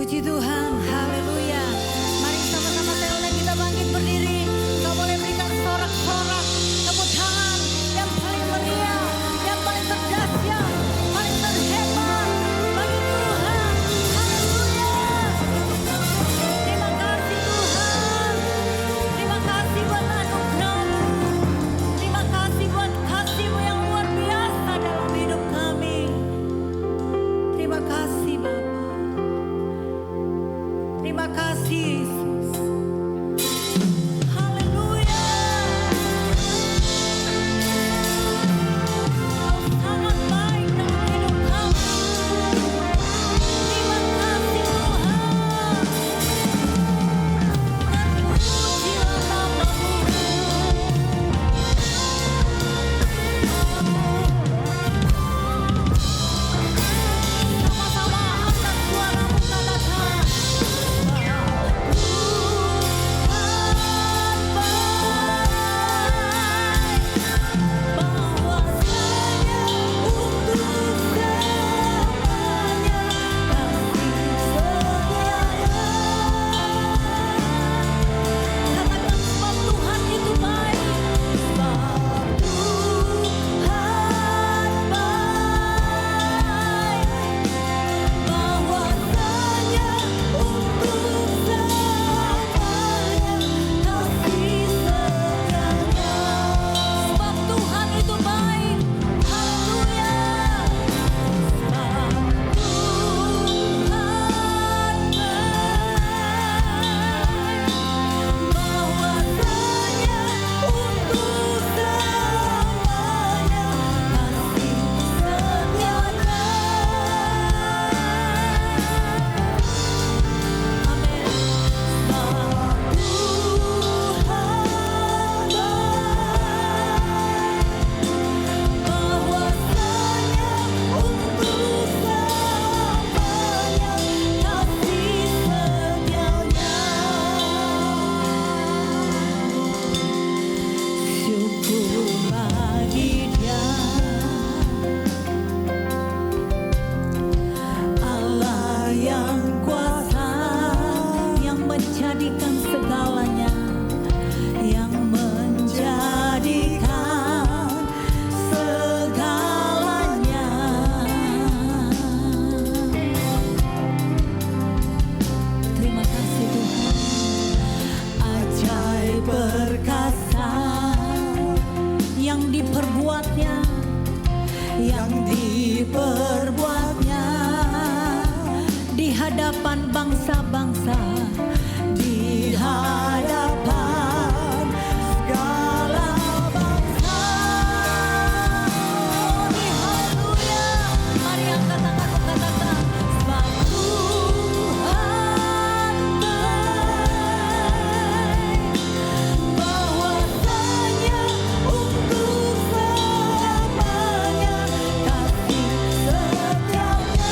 Puji Tuhan, haleluya. Mari sama-sama serunya kita bangkit berdiri. Kau boleh berikan sorak-sorak, tepuk tangan yang paling meriah, yang paling terdahsyat, paling terhebat bagi Tuhan. Haleluya. Terima kasih Tuhan. Terima kasih buat anugerah-Mu. Terima kasih buat kasih-Mu yang luar biasa dalam hidup kami. Terima kasih Bapa. Terima kasih Yesus. Haleluya. Kau sangat baik dalam hidup kami. Terima kasih Tuhan. Terpujilah nama-Mu. Sama-sama angkat suara-Mu katakan. Diperbuatnya di hadapan bangsa-bangsa, di hadapan segala bangsa. Haleluya. Mari angkat tanganmu katakan, sebab Tuhan baik, bahwasanya untuk selamanya kasih setianya.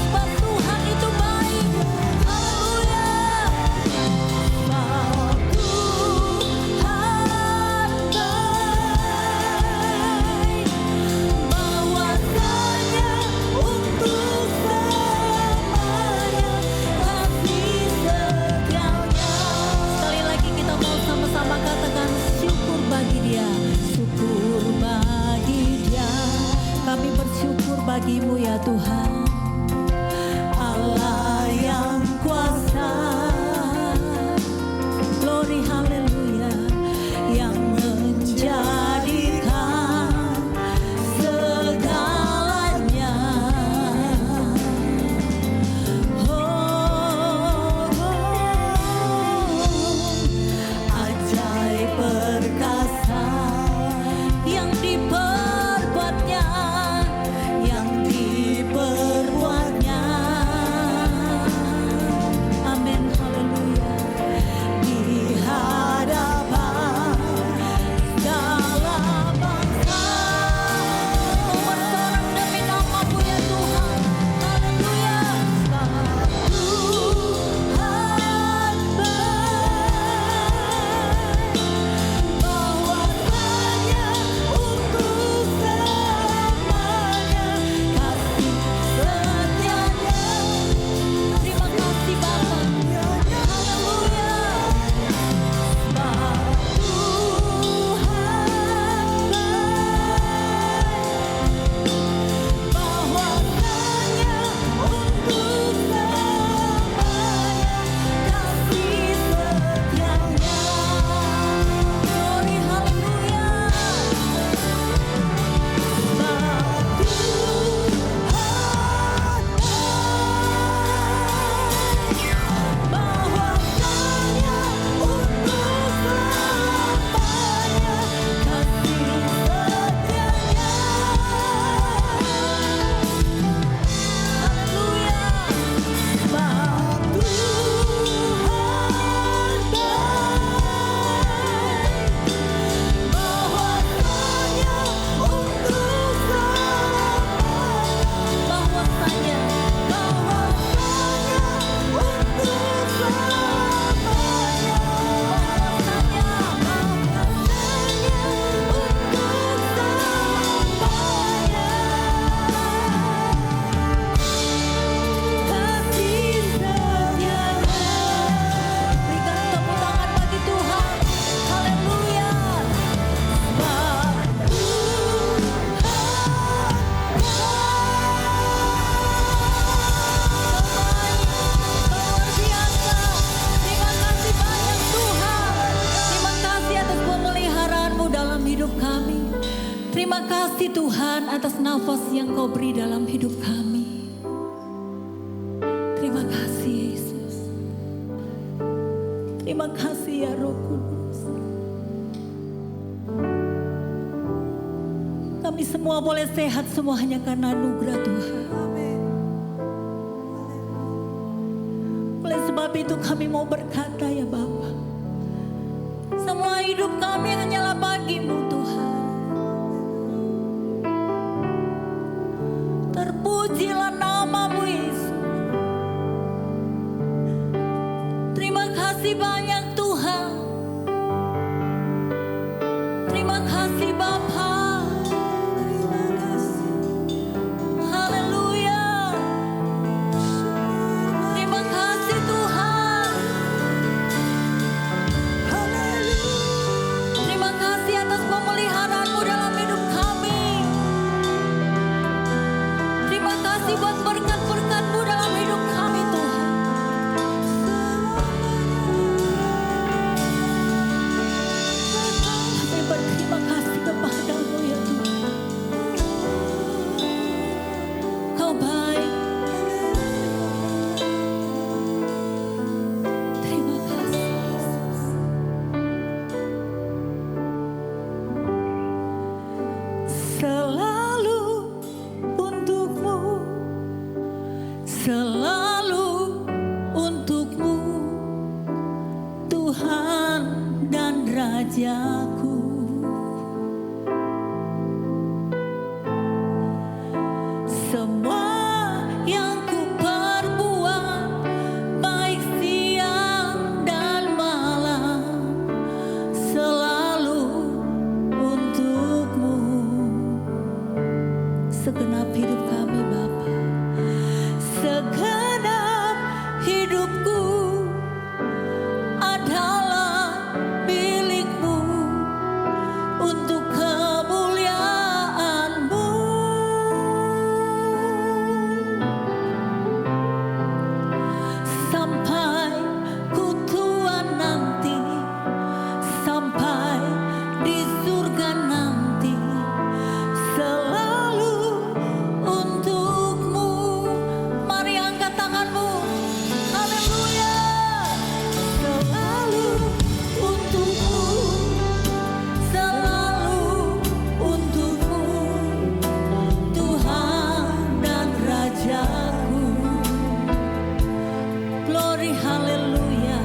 Sebab Tuhan itu baik. Haleluya. atas nafas yang Kau beri dalam hidup kami. Terima kasih Yesus. Terima kasih ya Roh Kudus. Kami semua boleh sehat semua hanya karena anugerah Tuhan. Oleh sebab itu kami mau berkata ya Bapa, semua hidup kami hanyalah bagi-Mu Tuhan. Terpujilah nama-Mu Yesus. Terima kasih banyak Tuhan. Terima kasih Bapa. Haleluya. Terima kasih Tuhan. Terima kasih atas pemeliharaan-Mu dalam hidup kami. Terima kasih buat berkat-berkat-Mu dalam hidup kami Tuhan. Kami berterima kasih kepada-Mu ya Tuhan. Kau baik. Terima kasih Yesus. Selalu untuk-Mu, selalu untuk-Mu, Tuhan dan Rajaku. Semua yang ku perbuat, baik siang dan malam, selalu untuk-Mu. Segenap hidup kami Bapa, segenap hidupku adalah milik-Mu untuk kemuliaan-Mu. Sampai ku tua nanti, sampai di surga nanti, selalu untuk-Mu. Mari angkat tanganmu. Haleluya. Selalu untuk-Mu, selalu untuk-Mu, Tuhan dan Rajaku. Glory haleluya.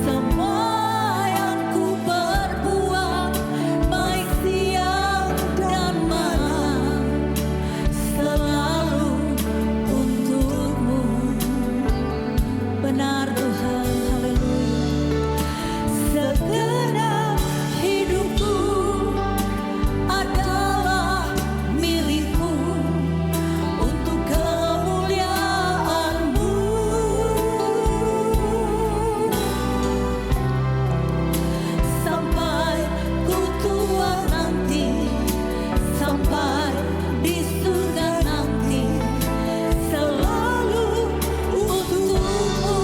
Semua yang ku perbuat, baik siang dan malam, selalu untuk-Mu. Benar Tuhan, haleluya. Segenap hidupku adalah milik-Mu untuk kemuliaan-Mu. Sampai ku tua nanti, sampai di surga nanti, selalu untuk-Mu.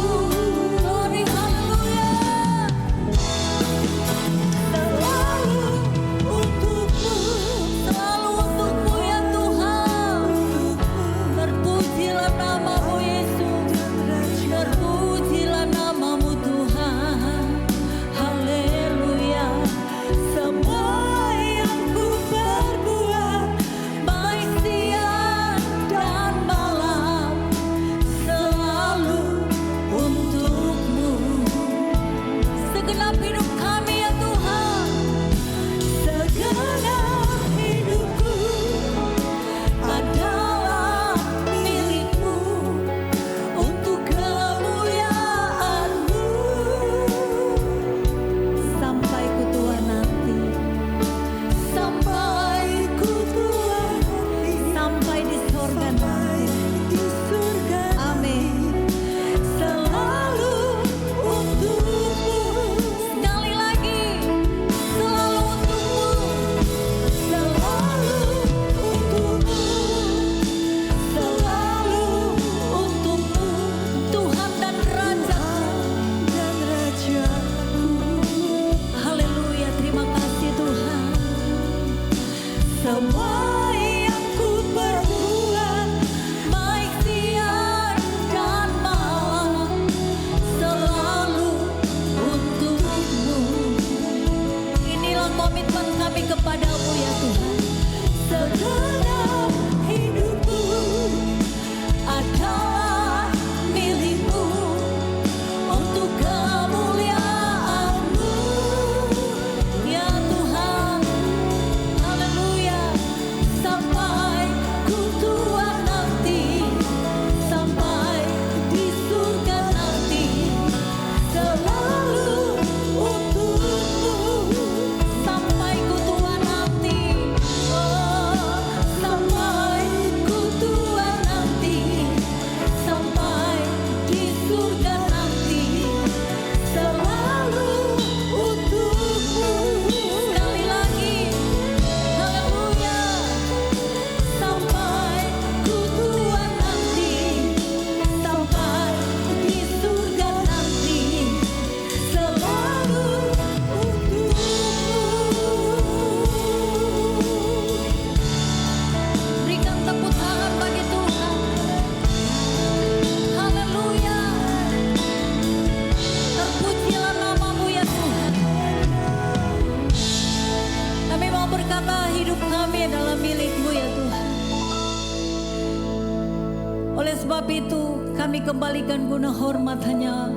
itu kami kembalikan guna hormat hanya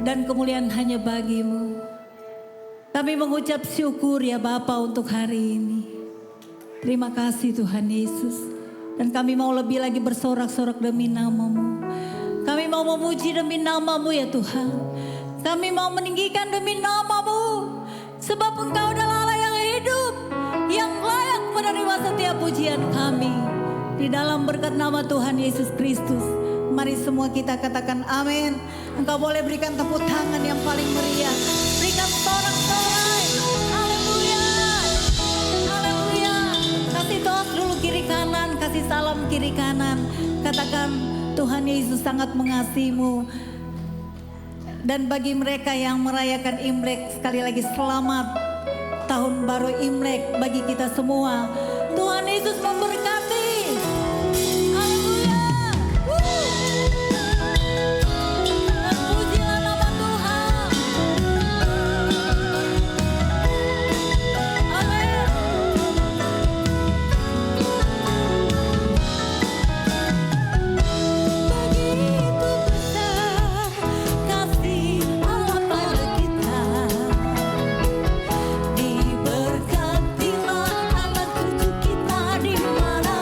dan kemuliaan hanya bagi-Mu. Kami mengucap syukur ya Bapa untuk hari ini. Terima kasih Tuhan Yesus. Dan kami mau lebih lagi bersorak-sorak demi nama-Mu. Kami mau memuji demi nama-Mu ya Tuhan. Kami mau meninggikan demi nama-Mu. Sebab Engkau adalah Allah yang hidup, yang layak menerima setiap pujian kami. Di dalam berkat nama Tuhan Yesus Kristus, mari semua kita katakan amin. Engkau boleh berikan tepuk tangan yang paling meriah. Berikan sorak-sorai. Haleluya. Haleluya. Kasih tos dulu kiri kanan, kasih salam kiri kanan. Katakan Tuhan Yesus sangat mengasihimu. Dan bagi mereka yang merayakan Imlek, sekali lagi selamat Tahun Baru Imlek bagi kita semua. Tuhan Yesus memberkati. Haleluya. Dan pujilah nama Tuhan. Amin. Begitu besar kasih Allah pada kita. Diberkatilah anak cucu kita dimanapun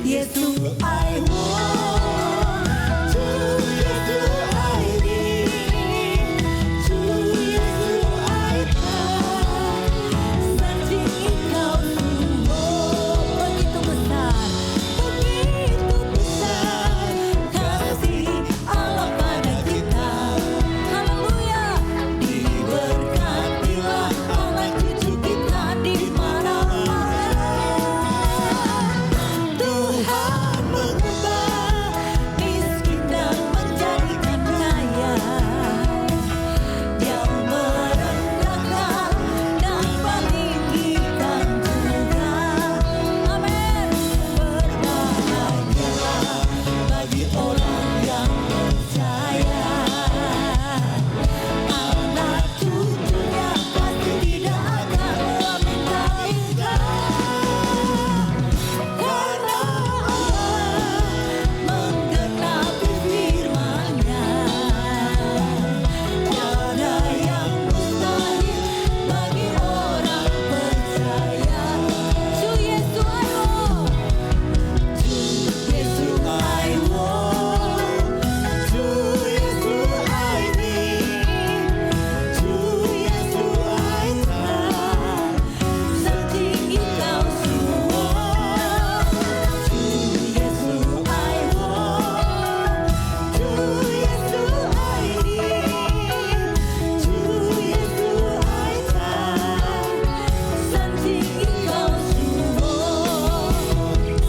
Yesus I want, to Yesus I need, to Yesus I come. Searching Engkau sungguh begitu besar kasih Allah pada kita. Haleluya. Diberkatilah anak cucu kita di mana-mana. Tuhan mengubah miskin dan menjadikan kaya. Dia merendahkan dan meninggikan juga. Amin. Berbahagialah bagi orang yang percaya. Anak cucunya pasti tidak akan meminta-minta. Karena Allah menggenapi firman-Nya. Tiada yang mustahil bagi orang percaya. Zu Yesus ayo, Zu Yesus I want, Zu Yesus I need, Zu Yesus I come. Setinggi kau semua, Zu Yesus I want, Zu Yesus I need, Zu Yesus I come. Setinggi kau semua,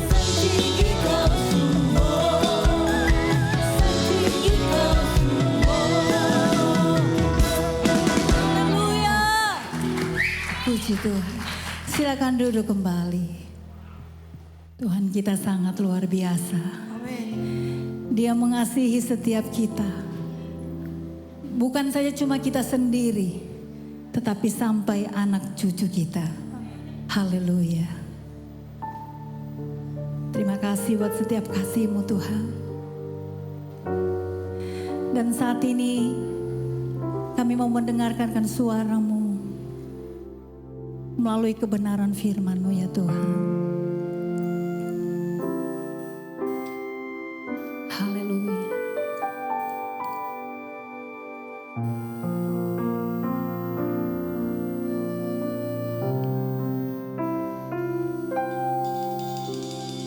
setinggi kau semua, setinggi kau semua. Haleluya. Puji Tuhan. Silakan duduk kembali. Tuhan kita sangat luar biasa. Dia mengasihi setiap kita. Bukan saja cuma kita sendiri, tetapi sampai anak cucu kita. Haleluya. Terima kasih buat setiap kasih-Mu Tuhan. Dan saat ini kami mau mendengarkan suara-Mu melalui kebenaran firman-Mu ya Tuhan. Haleluya.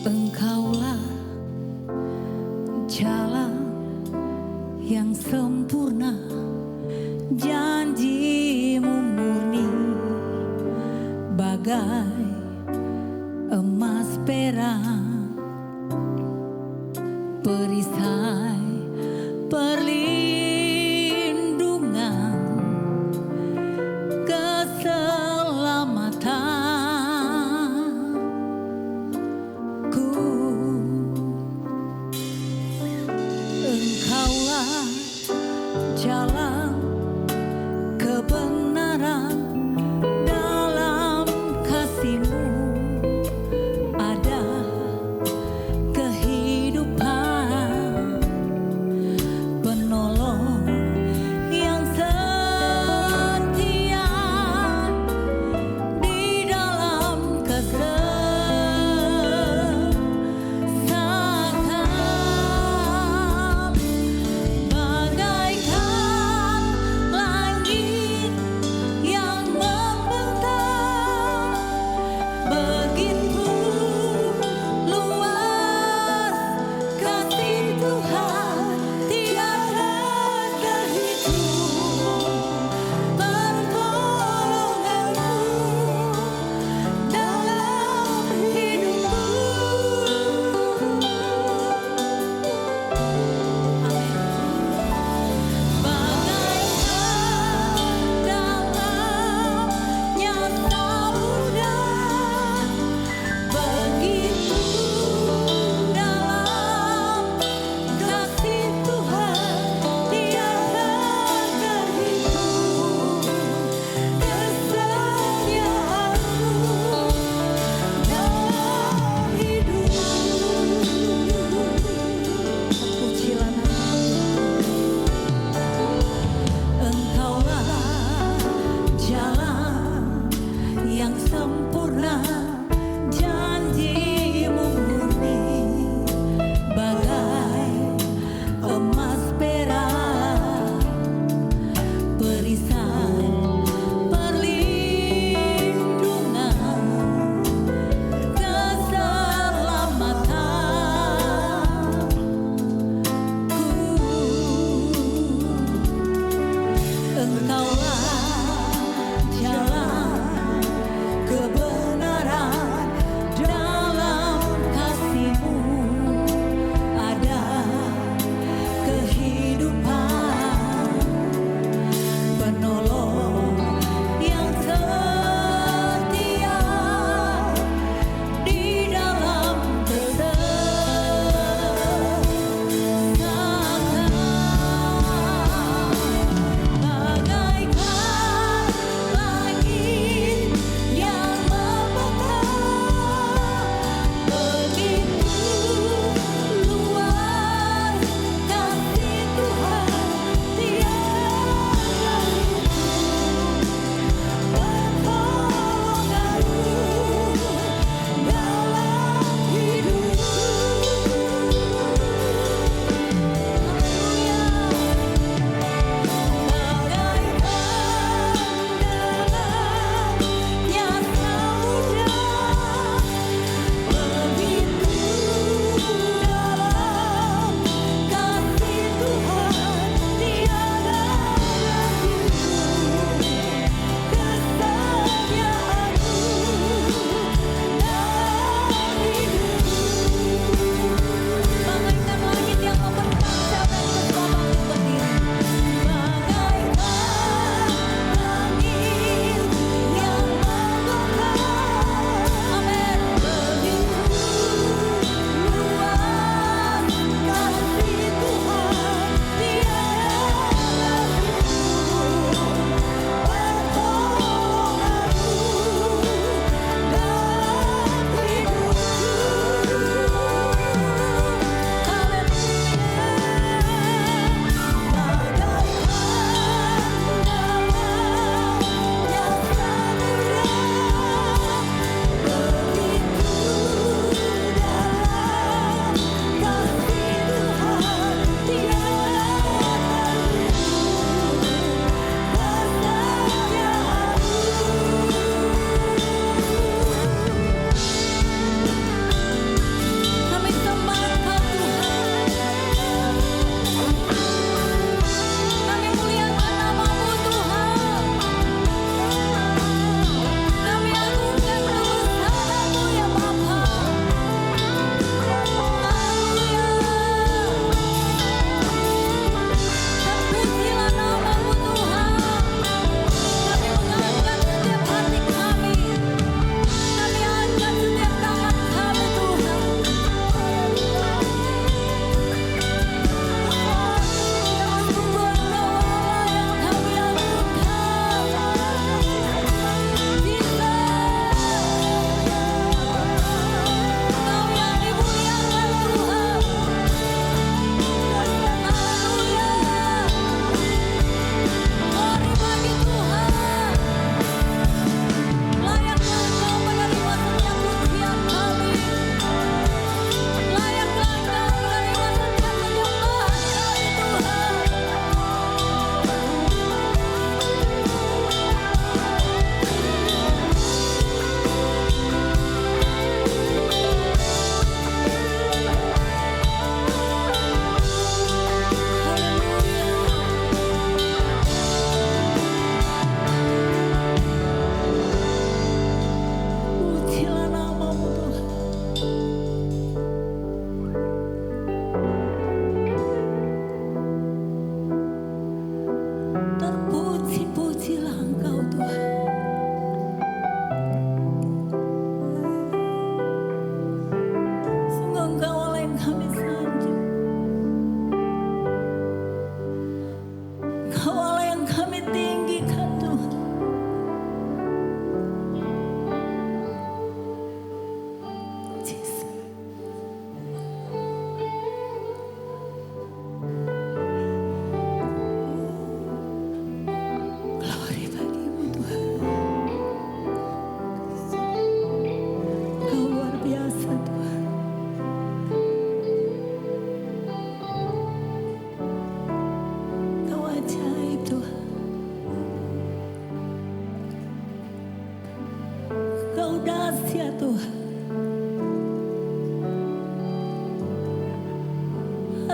Engkaulah jalan yang sempurna, janji-Mu murni bagai emas perak, perisai perlindungan, keselamatanku. Engkaulah jalan kebenaran, dalam kasih-Mu ada kehidupan.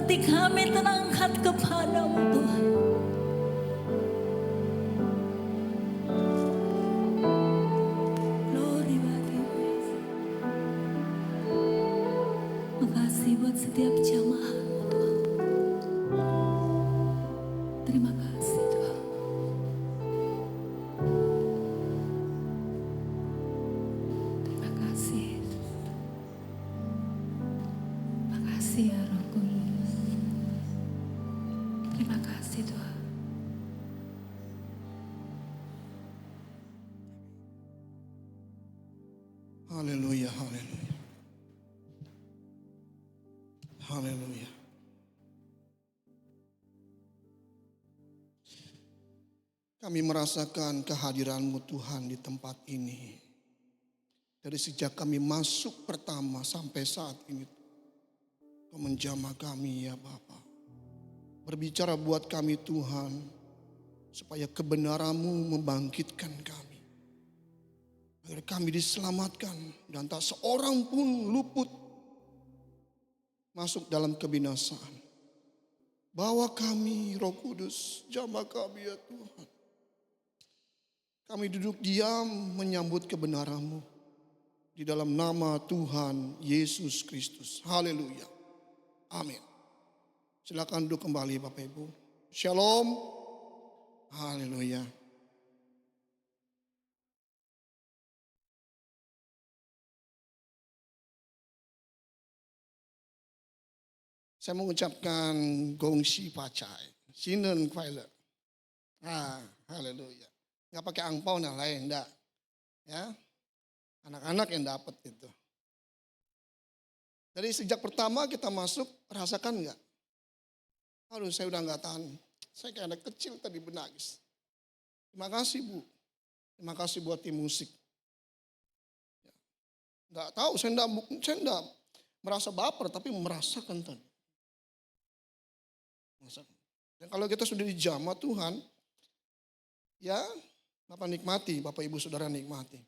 hati kami terangkat kepadamu Tuhan. Glory bagimu Yesus. Makasih buat setiap jamaah-Mu Tuhan. Terima kasih Tuhan. Terima kasih Yesus. Terima kasih ya Roh Kudus. Terima kasih Tuhan. Haleluya, haleluya. Haleluya. Kami merasakan kehadiran-Mu Tuhan di tempat ini. Dari sejak kami masuk pertama sampai saat ini. Kau menjamah kami ya Bapa. Berbicara buat kami Tuhan. Supaya kebenaran-Mu membangkitkan kami. Agar kami diselamatkan dan tak seorang pun luput masuk dalam kebinasaan. Bawa kami Roh Kudus, jamah kami ya Tuhan. Kami duduk diam menyambut kebenaran-Mu di dalam nama Tuhan Yesus Kristus. Haleluya. Amin. Silakan duduk kembali Bapak Ibu. Shalom. Haleluya. Saya mengucapkan gongsi pacai, sinen kuailer. Haleluya. Nggak pakai angpau nah lain, enggak. Ya, anak-anak yang dapat itu. Dari sejak pertama kita masuk, rasakan nggak? Aduh, saya udah nggak tahan. Saya kayak anak kecil tadi menangis. Terima kasih Bu. Terima kasih buat tim musik. Nggak tahu, saya enggak merasa baper, tapi merasakan tadi. Dan kalau kita sudah dijamah Tuhan, ya Bapak nikmati, Bapak Ibu Saudara nikmati.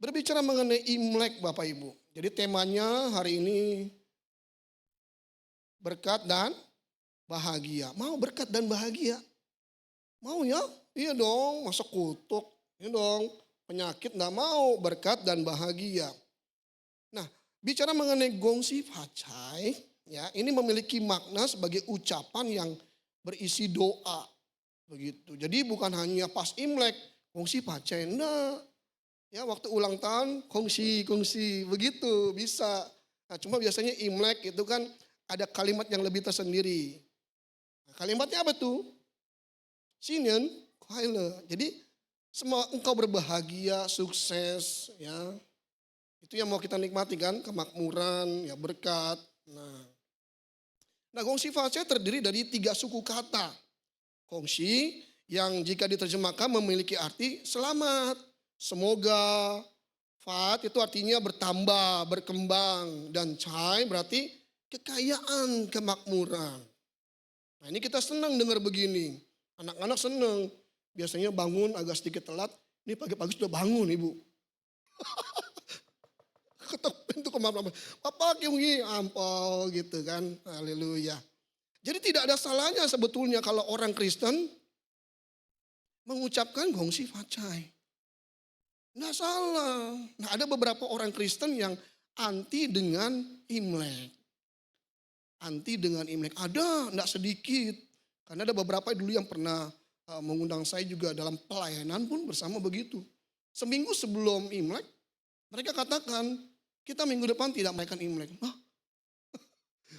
Berbicara mengenai Imlek Bapak Ibu. Jadi temanya hari ini berkat dan bahagia. Mau berkat dan bahagia? Mau ya? Iya dong, masa kutuk. Iya dong, penyakit enggak mau, berkat dan bahagia. Nah, bicara mengenai gongsi pacai, ya, ini memiliki makna sebagai ucapan yang berisi doa. Begitu. Jadi bukan hanya pas Imlek, kongsi pacai. Nah, ya waktu ulang tahun, kongsi, begitu bisa. Nah, cuma biasanya Imlek itu kan ada kalimat yang lebih tersendiri. Nah, kalimatnya apa tuh? Sinen, kuaile. Jadi semua engkau berbahagia, sukses, ya. Itu yang mau kita nikmati kan, kemakmuran, ya berkat. Nah, gongsi pacai terdiri dari 3 suku kata. Gongsi yang jika diterjemahkan memiliki arti selamat, semoga. Fat itu artinya bertambah, berkembang. Dan cai berarti kekayaan, kemakmuran. Nah, ini kita senang dengar begini. Anak-anak senang. Biasanya bangun agak sedikit telat. Ini pagi-pagi sudah bangun Ibu. Ketok pintu kemana-mana. Papa kiungi ampau gitu kan. Haleluya. Jadi tidak ada salahnya sebetulnya kalau orang Kristen mengucapkan gongsi pacai. Nggak salah. Nah, ada beberapa orang Kristen yang anti dengan Imlek. Anti dengan Imlek. Ada, nggak sedikit. Karena ada beberapa dulu yang pernah mengundang saya juga dalam pelayanan pun bersama begitu. Seminggu sebelum Imlek, mereka katakan, kita minggu depan tidak merayakan Imlek. Hah?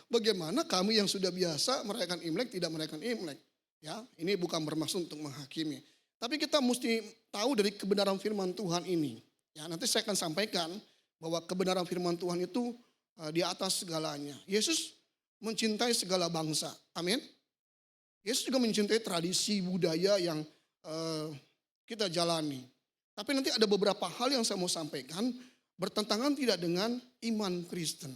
Bagaimana kami yang sudah biasa merayakan Imlek tidak merayakan Imlek? Ya, ini bukan bermaksud untuk menghakimi. Tapi kita mesti tahu dari kebenaran firman Tuhan ini. Ya, nanti saya akan sampaikan bahwa kebenaran firman Tuhan itu di atas segalanya. Yesus mencintai segala bangsa. Amin. Yesus juga mencintai tradisi budaya yang kita jalani. Tapi nanti ada beberapa hal yang saya mau sampaikan bertentangan tidak dengan iman Kristen.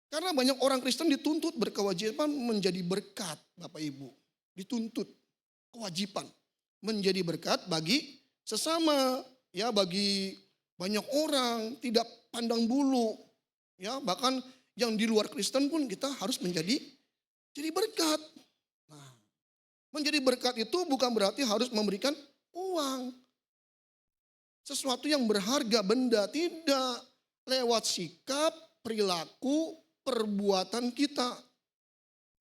Karena banyak orang Kristen dituntut berkewajiban menjadi berkat, Bapak Ibu. Dituntut kewajiban menjadi berkat bagi sesama, ya bagi banyak orang, tidak pandang bulu. Ya, bahkan Yang di luar Kristen pun kita harus jadi berkat. Nah, menjadi berkat itu bukan berarti harus memberikan uang. Sesuatu yang berharga, benda, tidak. Lewat sikap, perilaku, perbuatan kita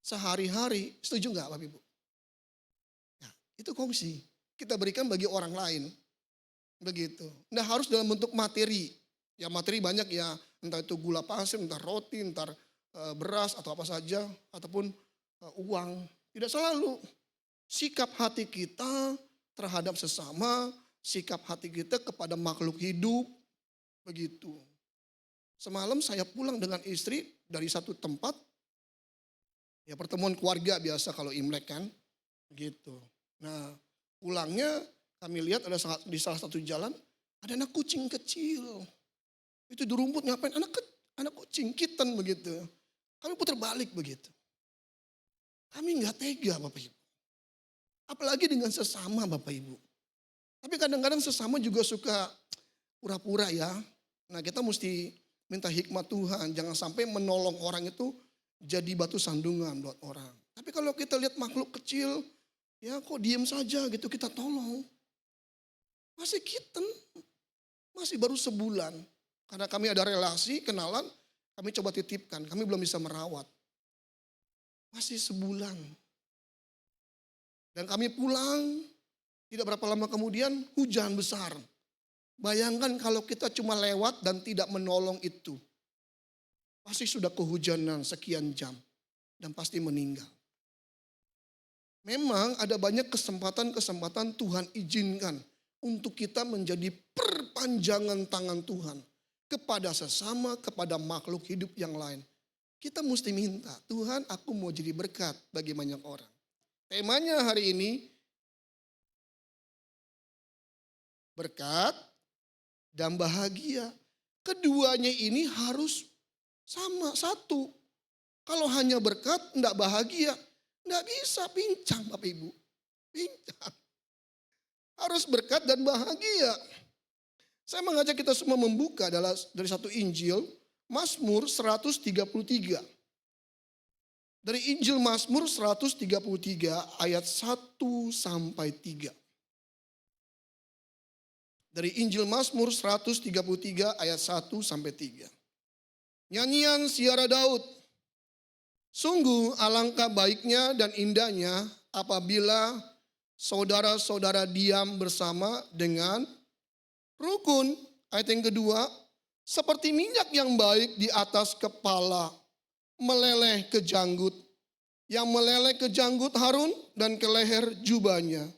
sehari-hari. Setuju nggak Bapak Ibu? Nah, itu kongsi. Kita berikan bagi orang lain. Begitu. Nah, harus dalam bentuk materi. Ya materi banyak ya, entah itu gula pasir, entah roti, entah beras atau apa saja, ataupun uang. Tidak selalu. Sikap hati kita terhadap sesama, sikap hati kita kepada makhluk hidup, begitu. Semalam saya pulang dengan istri dari satu tempat, ya pertemuan keluarga biasa kalau Imlek kan, begitu. Nah pulangnya kami lihat ada di salah satu jalan, ada anak kucing kecil. Itu di rumput ngapain? Anak kucing, kitten begitu. Kami putar balik begitu. Kami nggak tega Bapak Ibu. Apalagi dengan sesama Bapak Ibu. Tapi kadang-kadang sesama juga suka pura-pura ya. Nah kita mesti minta hikmat Tuhan. Jangan sampai menolong orang itu jadi batu sandungan buat orang. Tapi kalau kita lihat makhluk kecil, ya kok diem saja gitu kita tolong. Masih kitten, masih baru sebulan. Karena kami ada relasi, kenalan, kami coba titipkan. Kami belum bisa merawat. Masih sebulan. Dan kami pulang, tidak berapa lama kemudian hujan besar. Bayangkan kalau kita cuma lewat dan tidak menolong itu. Pasti sudah kehujanan sekian jam. Dan pasti meninggal. Memang ada banyak kesempatan-kesempatan Tuhan izinkan. Untuk kita menjadi perpanjangan tangan Tuhan. Kepada sesama, kepada makhluk hidup yang lain. Kita mesti minta, Tuhan aku mau jadi berkat bagi banyak orang. Temanya hari ini, berkat dan bahagia. Keduanya ini harus sama, satu. Kalau hanya berkat, enggak bahagia. Enggak bisa, pincang Bapak Ibu. Pincang. Harus berkat dan bahagia. Saya mengajak kita semua membuka dari satu Injil, Mazmur 133. Dari Injil Mazmur 133 ayat 1 sampai 3. Dari Injil Mazmur 133 ayat 1 sampai 3. Nyanyian Siara Daud. Sungguh alangkah baiknya dan indahnya apabila saudara-saudara diam bersama dengan rukun. Ayat yang kedua, seperti minyak yang baik di atas kepala, meleleh ke janggut. Yang meleleh ke janggut Harun dan ke leher jubahnya.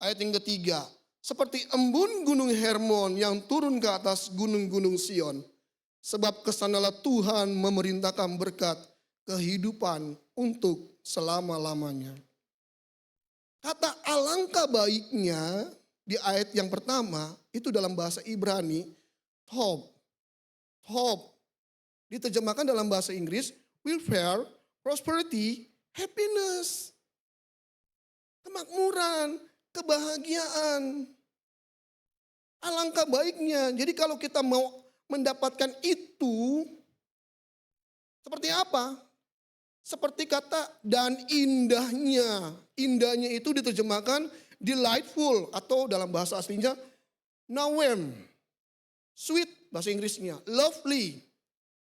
Ayat yang ketiga, seperti embun gunung Hermon yang turun ke atas gunung-gunung Sion. Sebab kesanalah Tuhan memerintahkan berkat kehidupan untuk selama-lamanya. Kata alangkah baiknya di ayat yang pertama itu dalam bahasa Ibrani top. Diterjemahkan dalam bahasa Inggris welfare, prosperity, happiness. Kemakmuran, kebahagiaan. Alangkah baiknya. Jadi kalau kita mau mendapatkan itu seperti apa? Seperti kata dan indahnya. Indahnya itu diterjemahkan delightful atau dalam bahasa aslinya nawem. Sweet bahasa Inggrisnya. Lovely.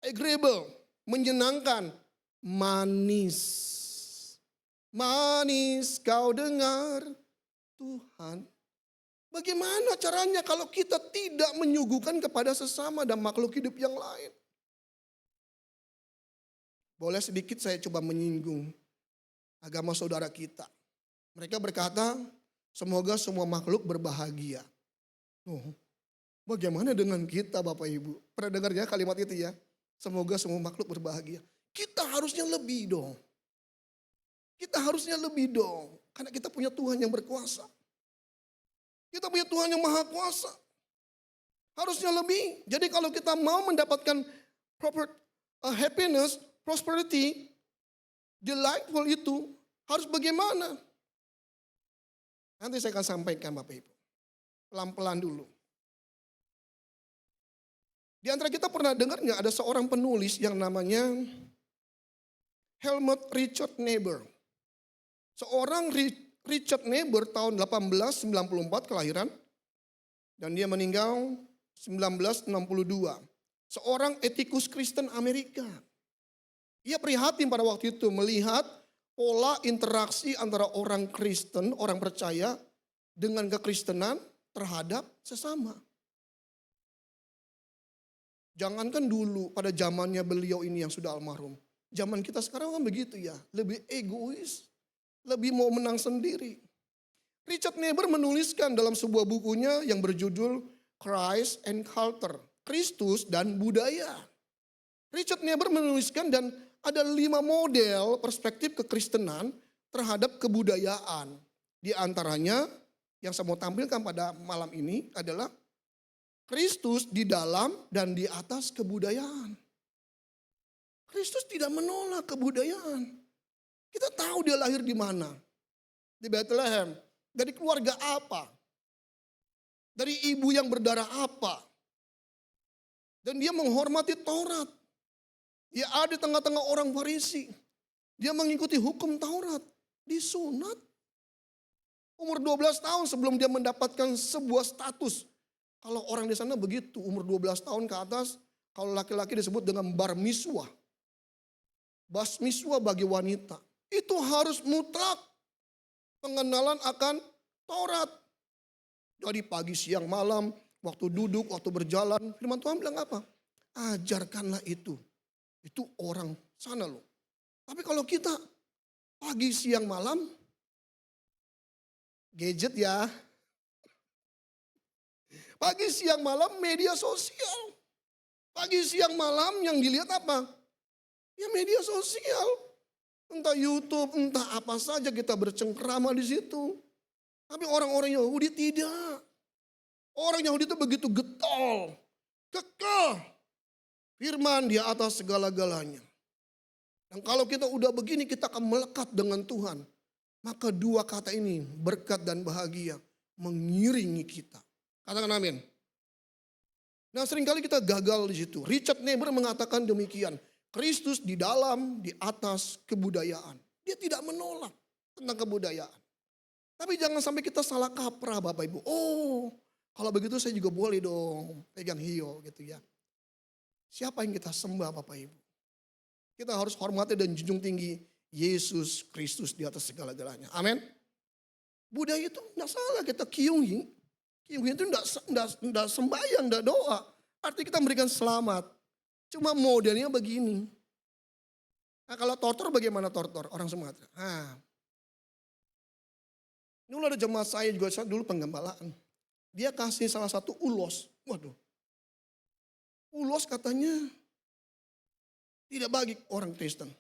Agreeable. Menyenangkan. Manis. Manis kau dengar Tuhan. Bagaimana caranya kalau kita tidak menyuguhkan kepada sesama dan makhluk hidup yang lain? Boleh sedikit saya coba menyinggung agama saudara kita. Mereka berkata, semoga semua makhluk berbahagia. Oh, bagaimana dengan kita Bapak Ibu? Pernah dengar ya kalimat itu ya? Semoga semua makhluk berbahagia. Kita harusnya lebih dong. Kita harusnya lebih dong. Karena kita punya Tuhan yang berkuasa. Kita punya Tuhan yang maha kuasa. Harusnya lebih. Jadi kalau kita mau mendapatkan happiness, prosperity, delightful itu harus bagaimana? Nanti saya akan sampaikan Bapak Ibu. Pelan-pelan dulu. Di antara kita pernah dengar nggak ada seorang penulis yang namanya Helmut Richard Niebuhr. Seorang Richard Niebuhr tahun 1894 kelahiran dan dia meninggal 1962. Seorang etikus Kristen Amerika. Ia prihatin pada waktu itu melihat pola interaksi antara orang Kristen, orang percaya dengan kekristenan terhadap sesama. Jangankan dulu pada zamannya beliau ini yang sudah almarhum. Zaman kita sekarang kan begitu ya, lebih egois, lebih mau menang sendiri. Richard Niebuhr menuliskan dalam sebuah bukunya yang berjudul Christ and Culture, Kristus dan Budaya. Richard Niebuhr menuliskan dan ada 5 model perspektif kekristenan terhadap kebudayaan. Di antaranya yang saya mau tampilkan pada malam ini adalah Kristus di dalam dan di atas kebudayaan. Kristus tidak menolak kebudayaan. Kita tahu dia lahir di mana. Di Bethlehem. Dari keluarga apa. Dari ibu yang berdarah apa. Dan dia menghormati Taurat. Dia ada di tengah-tengah orang Farisi. Dia mengikuti hukum Taurat. Disunat. Umur 12 tahun sebelum dia mendapatkan sebuah status. Kalau orang di sana begitu, umur 12 tahun ke atas, kalau laki-laki disebut dengan bar miswah. Bas miswah bagi wanita. Itu harus mutlak pengenalan akan Taurat. Dari pagi, siang, malam, waktu duduk, waktu berjalan. Firman Tuhan bilang apa? Ajarkanlah itu. Itu orang sana loh. Tapi kalau kita pagi, siang, malam, gadget ya. Pagi, siang, malam media sosial. Pagi, siang, malam yang dilihat apa? Ya media sosial. Entah YouTube, entah apa saja kita bercengkrama di situ. Tapi orang-orang Yahudi tidak. Orang Yahudi itu begitu getol. Kekeh. Firman di atas segala-galanya. Dan kalau kita udah begini kita akan melekat dengan Tuhan. Maka 2 kata ini berkat dan bahagia mengiringi kita. Katakan amin. Nah seringkali kita gagal di situ. Richard Niebuhr mengatakan demikian. Kristus di dalam, di atas kebudayaan. Dia tidak menolak tentang kebudayaan. Tapi jangan sampai kita salah kaprah Bapak Ibu. Oh kalau begitu saya juga boleh dong pegang hiyo gitu ya. Siapa yang kita sembah Bapak Ibu? Kita harus hormati dan junjung tinggi Yesus Kristus di atas segala-galanya. Amin. Budaya itu tidak salah kita kiungi. Kiungi itu tidak sembahyang, tidak doa. Artinya kita memberikan selamat. Cuma modelnya begini. Nah kalau tortor bagaimana tortor? Orang Sumatera. Nah, dulu ada jemaat saya juga, saya dulu penggembalaan. Dia kasih salah satu ulos. Waduh. Ulos katanya tidak bagi orang Kristen.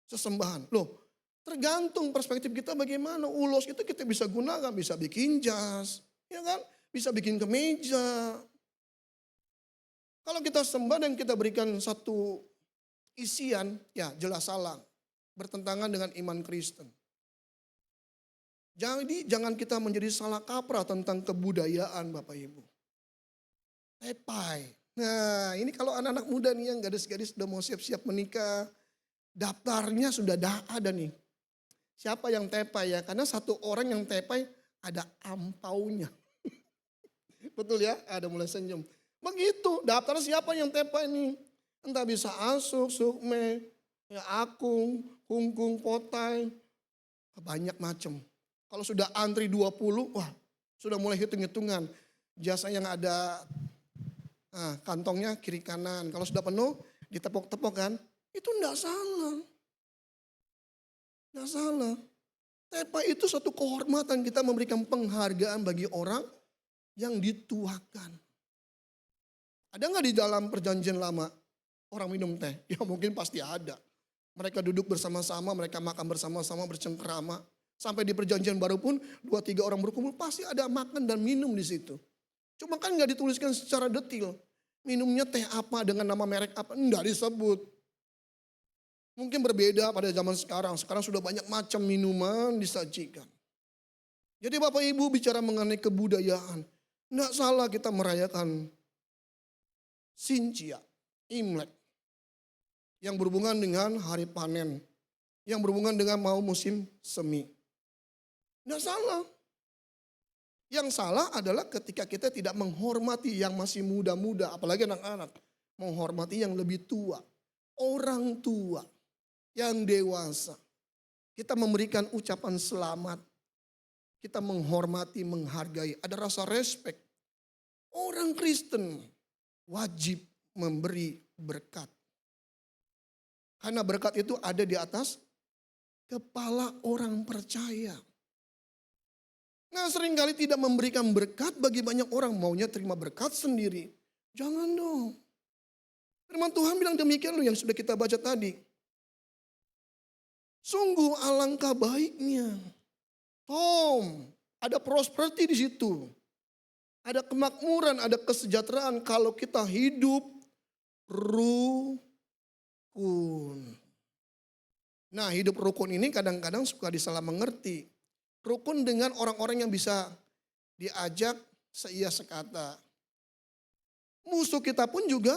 Sesembahan. Loh, tergantung perspektif kita bagaimana. Ulos itu kita bisa gunakan, bisa bikin jas. Ya kan? Bisa bikin kemeja. Kalau kita sembah dan kita berikan satu isian, ya jelas salah. Bertentangan dengan iman Kristen. Jadi jangan kita menjadi salah kaprah tentang kebudayaan Bapak Ibu. Tepai. Nah ini kalau anak-anak muda nih yang gadis-gadis sudah mau siap-siap menikah. Daftarnya sudah ada nih. Siapa yang tepai ya? Karena satu orang yang tepai ada ampaunya. Betul ya? Ada mulai senyum. Begitu, daftar siapa yang tepai ini? Entah bisa Asuk, Sukme, ya Akung, Kungkung, Potai. Banyak macam. Kalau sudah antri 20, wah sudah mulai hitung-hitungan. Jasa yang ada kantongnya kiri kanan. Kalau sudah penuh, ditepok-tepok kan. Itu enggak salah. Enggak salah. Tepai itu satu kehormatan, kita memberikan penghargaan bagi orang yang dituakan. Ada nggak di dalam perjanjian lama orang minum teh? Ya mungkin pasti ada. Mereka duduk bersama-sama, mereka makan bersama-sama, bercengkrama. Sampai di perjanjian baru pun 2-3 orang berkumpul pasti ada makan dan minum di situ. Cuma kan nggak dituliskan secara detail. Minumnya teh apa dengan nama merek apa, enggak disebut. Mungkin berbeda pada zaman sekarang. Sekarang sudah banyak macam minuman disajikan. Jadi Bapak Ibu bicara mengenai kebudayaan. Enggak salah kita merayakan Sincia, Imlek. Yang berhubungan dengan hari panen. Yang berhubungan dengan mau musim semi. Nggak salah. Yang salah adalah ketika kita tidak menghormati yang masih muda-muda, apalagi anak-anak. Menghormati yang lebih tua. Orang tua, yang dewasa. Kita memberikan ucapan selamat. Kita menghormati, menghargai. Ada rasa respek. Orang Kristen wajib memberi berkat. Karena berkat itu ada di atas kepala orang percaya. Nah, seringkali tidak memberikan berkat bagi banyak orang, maunya terima berkat sendiri. Jangan dong. Firman Tuhan bilang demikian loh yang sudah kita baca tadi. Sungguh alangkah baiknya. Ada prosperity di situ. Ada kemakmuran, ada kesejahteraan kalau kita hidup rukun. Nah, hidup rukun ini kadang-kadang suka disalah mengerti. Rukun dengan orang-orang yang bisa diajak seia sekata. Musuh kita pun juga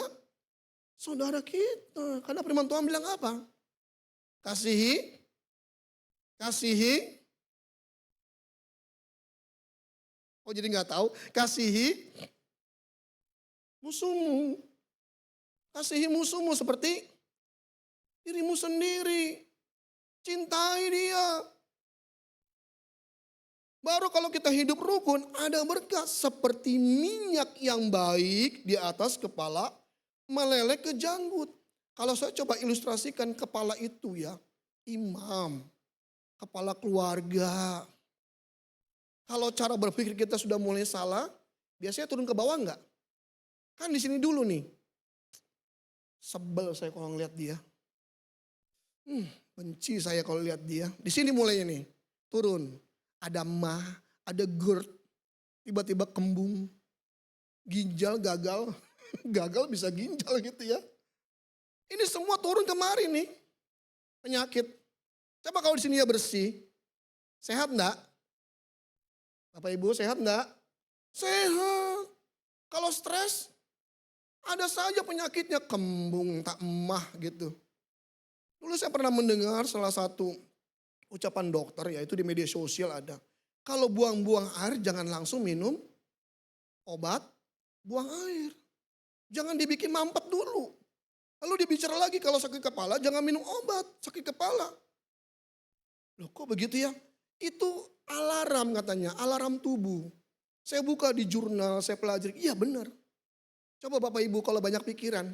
saudara kita. Karena firman Tuhan bilang apa? Kasihi. Oh jadi nggak tahu. Kasihi musuhmu. Kasihi musuhmu seperti dirimu sendiri. Cintai dia. Baru kalau kita hidup rukun ada berkat seperti minyak yang baik di atas kepala meleleh ke janggut. Kalau saya coba ilustrasikan kepala itu ya, imam, kepala keluarga. Kalau cara berpikir kita sudah mulai salah, biasanya turun ke bawah enggak? Kan di sini dulu nih. Sebel saya kalau ngeliat dia. Benci saya kalau lihat dia. Di sini mulainya nih, turun. Ada mah, ada GERD, tiba-tiba kembung, ginjal gagal, gagal bisa ginjal gitu ya. Ini semua turun kemari nih, penyakit. Coba kalau di sini ya bersih, sehat enggak? Bapak Ibu sehat enggak? Sehat. Kalau stres, ada saja penyakitnya, kembung, tak emah gitu. Dulu saya pernah mendengar salah satu ucapan dokter, yaitu di media sosial ada. Kalau buang-buang air jangan langsung minum obat, buang air. Jangan dibikin mampet dulu. Lalu dia bicara lagi kalau sakit kepala jangan minum obat, sakit kepala. Loh kok begitu ya? Itu alarm katanya, alarm tubuh. Saya buka di jurnal, saya pelajari, iya benar. Coba Bapak Ibu kalau banyak pikiran,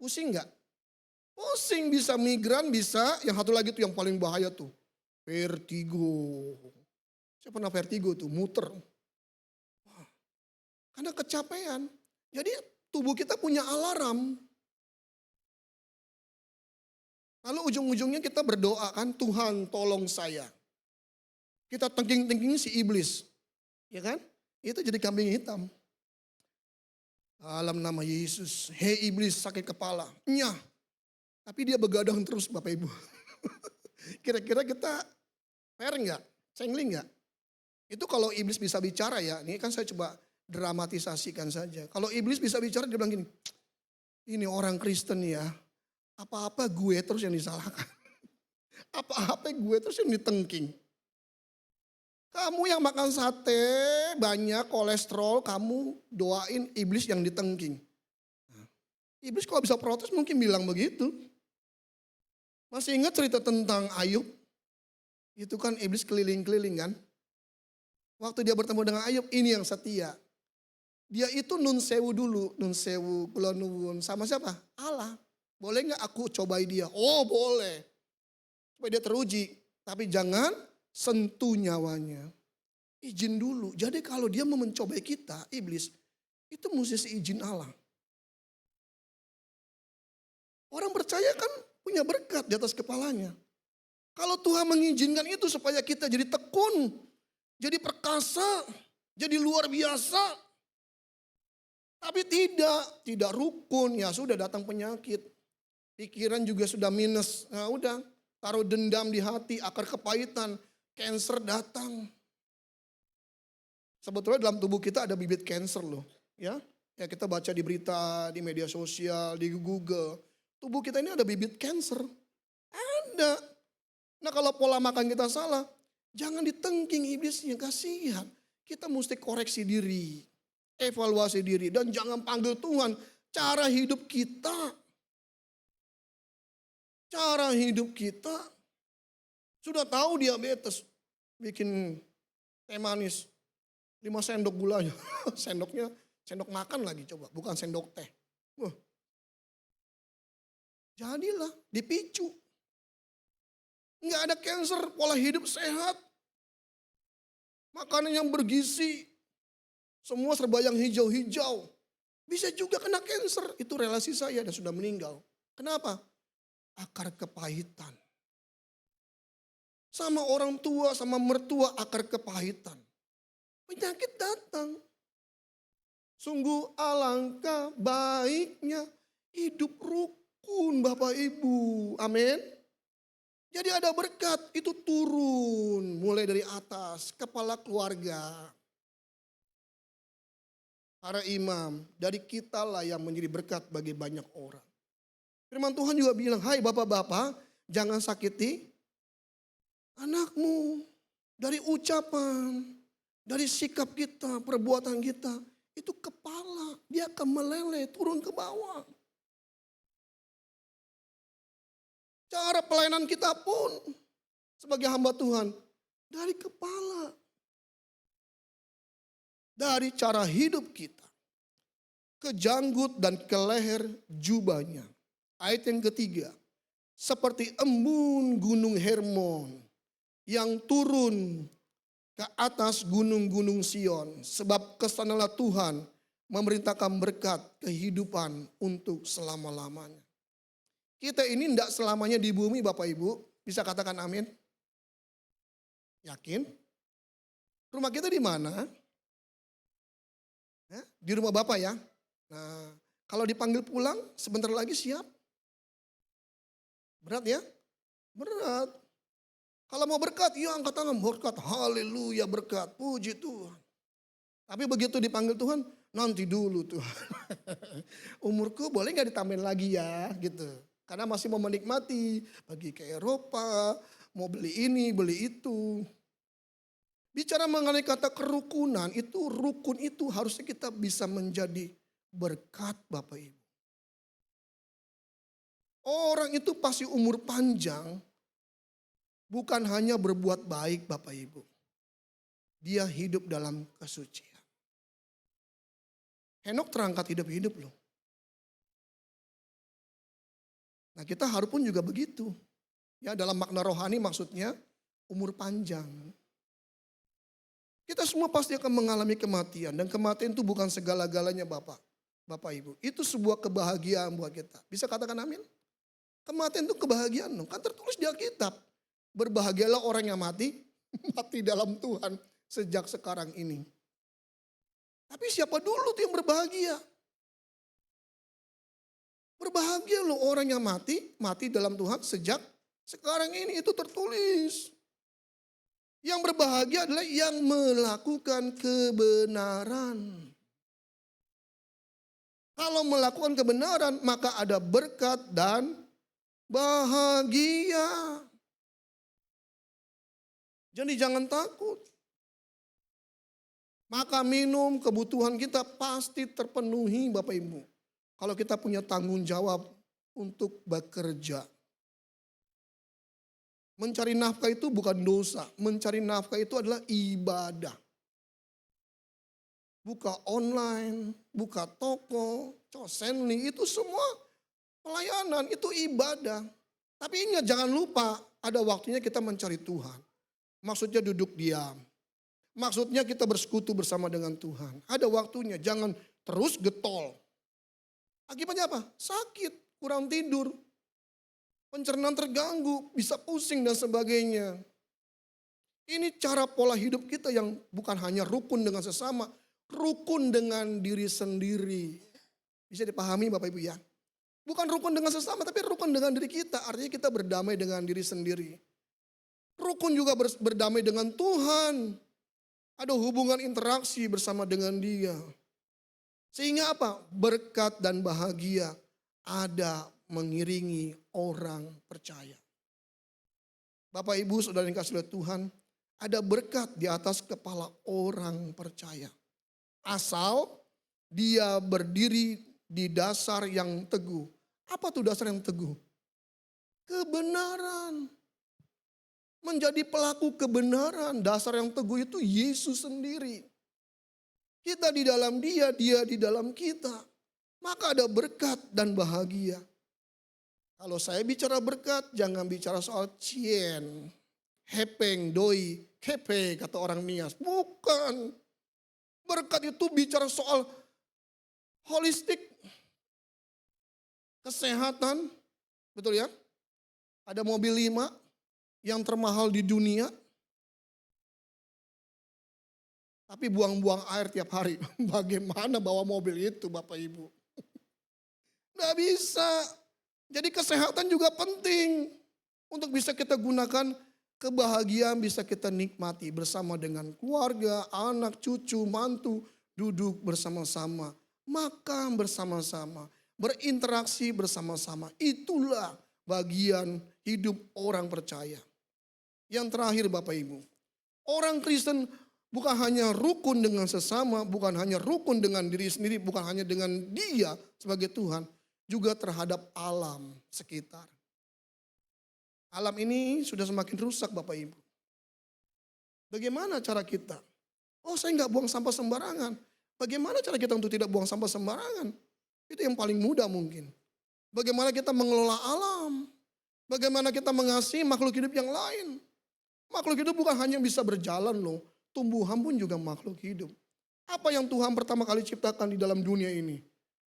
pusing enggak? Pusing, bisa migran, bisa. Yang satu lagi tuh yang paling bahaya tuh. Vertigo. Saya pernah vertigo tuh, muter. Wah, karena kecapean. Jadi tubuh kita punya alarm. Lalu ujung-ujungnya kita berdoa kan, Tuhan tolong saya. Kita tengking-tengking si iblis. Ya kan? Itu jadi kambing hitam. Dalam nama Yesus, hei iblis sakit kepala. Nyah. Tapi dia begadang terus Bapak Ibu. Kira-kira kita fair enggak? Cengling enggak? Itu kalau iblis bisa bicara ya, ini kan saya coba dramatisasikan saja. Kalau iblis bisa bicara dia bilang gini, ini orang Kristen ya, apa-apa gue terus yang disalahkan. Apa-apa gue terus yang ditengking. Kamu yang makan sate, banyak kolesterol, kamu doain iblis yang ditengking. Iblis kalau bisa protes mungkin bilang begitu. Masih ingat cerita tentang Ayub? Itu kan iblis keliling-keliling kan. Waktu dia bertemu dengan Ayub, ini yang setia. Dia itu nun sewu dulu, nun sewu, kula nuwun. Sama siapa? Allah. Boleh gak aku cobai dia? Oh boleh. Supaya dia teruji. Tapi jangan sentuh nyawanya. Izin dulu. Jadi kalau dia mau mencobai kita, iblis, itu mesti seizin Allah. Orang percaya kan punya berkat di atas kepalanya. Kalau Tuhan mengizinkan itu supaya kita jadi tekun, jadi perkasa, jadi luar biasa. Tapi tidak rukun, ya sudah datang penyakit. Pikiran juga sudah minus, nah udah taruh dendam di hati, akar kepahitan, cancer datang. Sebetulnya dalam tubuh kita ada bibit cancer loh, ya. Ya kita baca di berita, di media sosial, di Google. Tubuh kita ini ada bibit cancer. Ada. Nah kalau pola makan kita salah, jangan ditengking iblisnya, kasihan. Kita mesti koreksi diri, evaluasi diri, dan jangan panggil Tuhan. Cara hidup kita, sudah tahu diabetes, bikin teh manis, 5 sendok gulanya, sendoknya sendok makan lagi coba, bukan sendok teh. Wah. Jadilah dipicu. Enggak ada cancer, pola hidup sehat. Makanan yang bergizi, semua serba yang hijau-hijau. Bisa juga kena cancer, itu relasi saya dan sudah meninggal. Kenapa? Akar kepahitan. Sama orang tua, sama mertua akar kepahitan. Penyakit datang. Sungguh alangkah baiknya hidup rukun Bapak Ibu. Amin. Jadi ada berkat itu turun mulai dari atas, kepala keluarga. Para imam, dari kitalah yang menjadi berkat bagi banyak orang. Firman Tuhan juga bilang, hai bapak-bapak jangan sakiti anakmu. Dari ucapan, dari sikap kita, perbuatan kita. Itu kepala, dia akan meleleh, turun ke bawah. Cara pelayanan kita pun sebagai hamba Tuhan, dari kepala. Dari cara hidup kita. Ke janggut dan ke leher jubahnya. Ayat yang ketiga, seperti embun gunung Hermon yang turun ke atas gunung-gunung Sion. Sebab kesanalah Tuhan memerintahkan berkat kehidupan untuk selama-lamanya. Kita ini tidak selamanya di bumi Bapak Ibu. Bisa katakan amin? Yakin? Rumah kita di mana? Di rumah Bapak ya. Nah, kalau dipanggil pulang sebentar lagi siap. Berat ya? Berat. Kalau mau berkat, ya angkat tangan, berkat, haleluya berkat, puji Tuhan. Tapi begitu dipanggil Tuhan, nanti dulu Tuhan. Umurku boleh gak ditambahin lagi ya gitu. Karena masih mau menikmati, pergi ke Eropa, mau beli ini, beli itu. Bicara mengenai kata kerukunan, itu rukun itu harusnya kita bisa menjadi berkat Bapak Ibu. Orang itu pasti umur panjang, bukan hanya berbuat baik Bapak Ibu. Dia hidup dalam kesucian. Henok terangkat hidup-hidup loh. Nah kita harus pun juga begitu. Ya dalam makna rohani maksudnya umur panjang. Kita semua pasti akan mengalami kematian. Dan kematian itu bukan segala-galanya Bapak Ibu. Itu sebuah kebahagiaan buat kita. Bisa katakan amin? Kematian itu kebahagiaan. Kan tertulis di Alkitab. Berbahagialah orang yang mati dalam Tuhan sejak sekarang ini. Tapi siapa dulu tuh yang berbahagia? Berbahagia loh orang yang mati dalam Tuhan sejak sekarang ini, itu tertulis. Yang berbahagia adalah yang melakukan kebenaran. Kalau melakukan kebenaran maka ada berkat dan bahagia. Jadi jangan takut. Maka minum kebutuhan kita pasti terpenuhi Bapak Ibu. Kalau kita punya tanggung jawab untuk bekerja. Mencari nafkah itu bukan dosa. Mencari nafkah itu adalah ibadah. Buka online, buka toko, cosenli, itu semua pelayanan, itu ibadah. Tapi ingat jangan lupa ada waktunya kita mencari Tuhan. Maksudnya duduk diam. Maksudnya kita bersekutu bersama dengan Tuhan. Ada waktunya, jangan terus getol. Akibatnya apa? Sakit, kurang tidur, pencernaan terganggu, bisa pusing dan sebagainya. Ini cara pola hidup kita yang bukan hanya rukun dengan sesama, rukun dengan diri sendiri. Bisa dipahami Bapak Ibu ya? Bukan rukun dengan sesama, tapi rukun dengan diri kita. Artinya kita berdamai dengan diri sendiri. Rukun juga berdamai dengan Tuhan. Ada hubungan interaksi bersama dengan Dia. Sehingga apa? Berkat dan bahagia ada mengiringi orang percaya. Bapak Ibu Saudara yang kasih oleh Tuhan, ada berkat di atas kepala orang percaya. Asal dia berdiri di dasar yang teguh. Apa tuh dasar yang teguh? Kebenaran. Menjadi pelaku kebenaran, dasar yang teguh itu Yesus sendiri. Kita di dalam dia di dalam kita. Maka ada berkat dan bahagia. Kalau saya bicara berkat, jangan bicara soal cien, hepeng, doi, kepe, kata orang Nias. Bukan. Berkat itu bicara soal holistik, kesehatan, betul ya? Ada mobil 5 yang termahal di dunia, tapi buang-buang air tiap hari. Bagaimana bawa mobil itu Bapak Ibu? Nggak bisa. Jadi kesehatan juga penting untuk bisa kita gunakan, kebahagiaan bisa kita nikmati bersama dengan keluarga, anak, cucu, mantu, duduk bersama-sama, makan bersama-sama, berinteraksi bersama-sama. Itulah bagian hidup orang percaya. Yang terakhir Bapak Ibu, orang Kristen bukan hanya rukun dengan sesama, bukan hanya rukun dengan diri sendiri, bukan hanya dengan Dia sebagai Tuhan, juga terhadap alam sekitar. Alam ini sudah semakin rusak Bapak Ibu. Bagaimana cara kita? Oh, saya nggak buang sampah sembarangan. Bagaimana cara kita untuk tidak buang sampah sembarangan? Itu yang paling mudah mungkin. Bagaimana kita mengelola alam? Bagaimana kita mengasihi makhluk hidup yang lain? Makhluk hidup bukan hanya bisa berjalan loh. Tumbuhan pun juga makhluk hidup. Apa yang Tuhan pertama kali ciptakan di dalam dunia ini?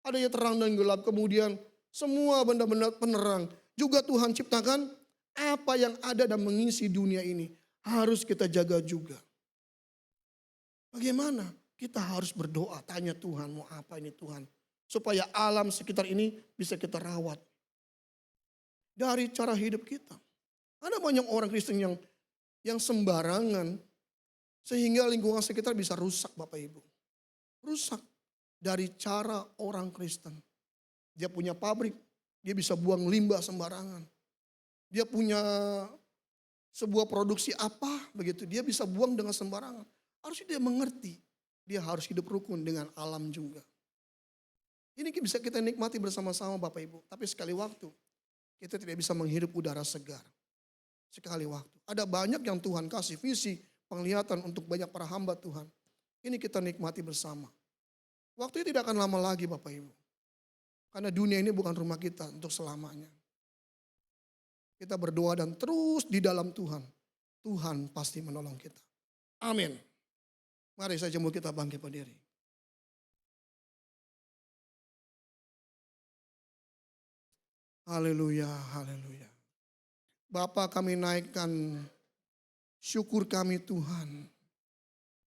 Ada yang terang dan gelap, kemudian semua benda-benda penerang. Juga Tuhan ciptakan apa yang ada dan mengisi dunia ini. Harus kita jaga juga. Bagaimana? Kita harus berdoa, tanya Tuhan, mau apa ini Tuhan? Supaya alam sekitar ini bisa kita rawat. Dari cara hidup kita. Ada banyak orang Kristen yang sembarangan, sehingga lingkungan sekitar bisa rusak Bapak Ibu. Rusak. Dari cara orang Kristen. Dia punya pabrik, dia bisa buang limbah sembarangan. Dia punya sebuah produksi apa begitu, dia bisa buang dengan sembarangan. Harusnya dia mengerti, dia harus hidup rukun dengan alam juga. Ini bisa kita nikmati bersama-sama Bapak Ibu. Tapi sekali waktu, kita tidak bisa menghirup udara segar. Sekali waktu. Ada banyak yang Tuhan kasih visi, penglihatan untuk banyak para hamba Tuhan. Ini kita nikmati bersama. Waktu itu tidak akan lama lagi Bapak Ibu. Karena dunia ini bukan rumah kita untuk selamanya. Kita berdoa dan terus di dalam Tuhan. Tuhan pasti menolong kita. Amin. Mari saja mau kita bangkit berdiri. Haleluya, haleluya. Bapa, kami naikkan syukur kami Tuhan.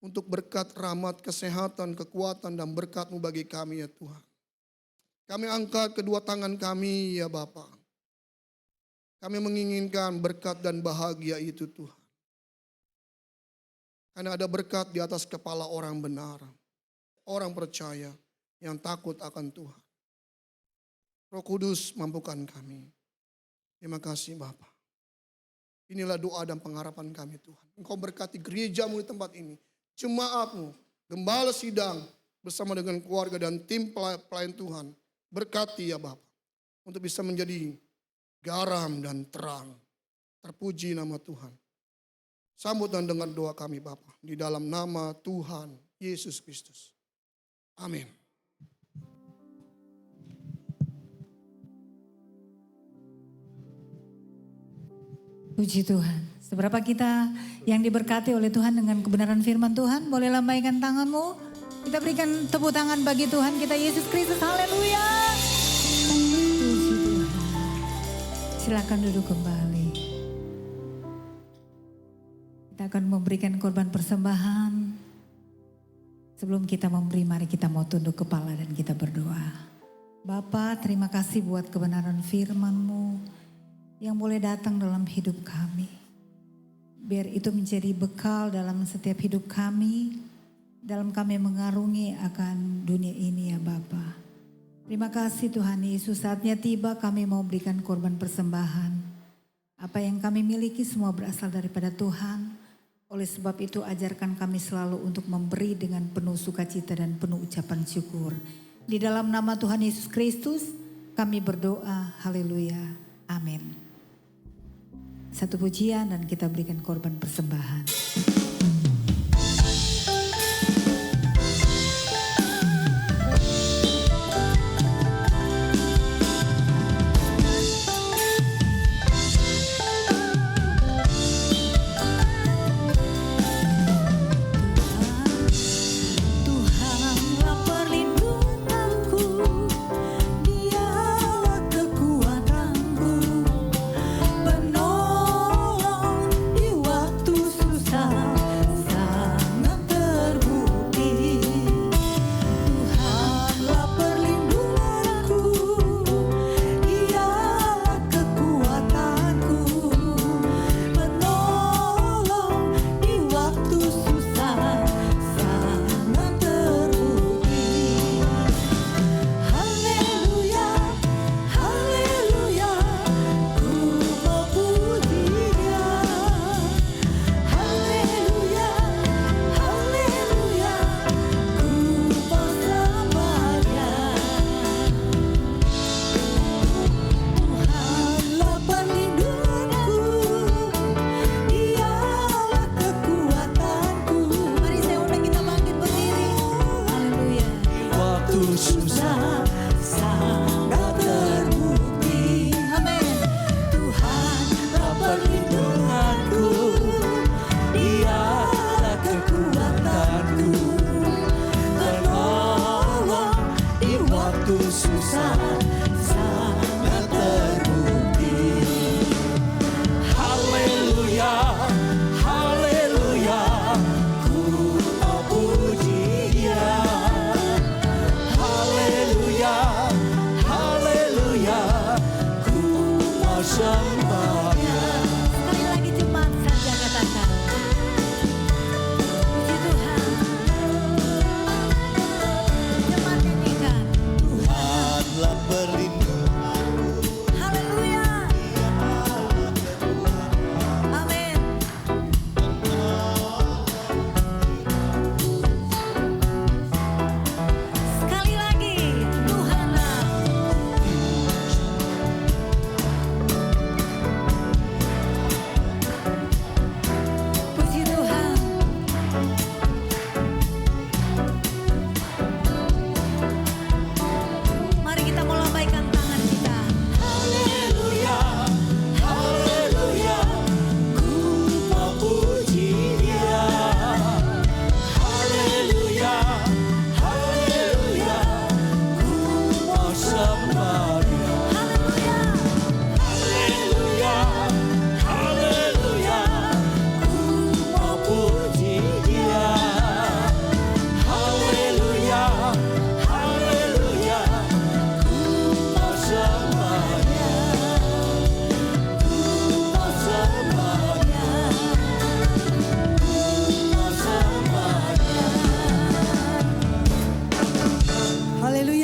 Untuk berkat rahmat, kesehatan, kekuatan dan berkat-Mu bagi kami ya Tuhan. Kami angkat kedua tangan kami ya Bapa. Kami menginginkan berkat dan bahagia itu Tuhan. Karena ada berkat di atas kepala orang benar. Orang percaya yang takut akan Tuhan. Roh Kudus mampukan kami. Terima kasih Bapa. Inilah doa dan pengharapan kami Tuhan. Engkau berkati gereja-Mu di tempat ini. Jemaat-Mu, gembala sidang bersama dengan keluarga dan tim pelayan Tuhan. Berkati ya Bapa. Untuk bisa menjadi garam dan terang. Terpuji nama Tuhan. Sambut dan dengar doa kami Bapa. Di dalam nama Tuhan Yesus Kristus. Amin. Puji Tuhan. Seberapa kita yang diberkati oleh Tuhan dengan kebenaran firman Tuhan. Boleh lambaikan tanganmu. Kita berikan tepuk tangan bagi Tuhan kita Yesus Kristus. Haleluya. Puji Tuhan. Silakan duduk kembali. Kita akan memberikan korban persembahan. Sebelum kita memberi, mari kita mau tunduk kepala dan kita berdoa. Bapa, terima kasih buat kebenaran firman-Mu yang boleh datang dalam hidup kami. Biar itu menjadi bekal dalam setiap hidup kami. dalam kami mengarungi akan dunia ini ya Bapa. Terima kasih Tuhan Yesus, saatnya tiba kami mau berikan korban persembahan. Apa yang kami miliki semua berasal daripada Tuhan. Oleh sebab itu ajarkan kami selalu untuk memberi dengan penuh sukacita dan penuh ucapan syukur. Di dalam nama Tuhan Yesus Kristus kami berdoa, haleluya, amin. Satu pujian dan kita berikan korban persembahan.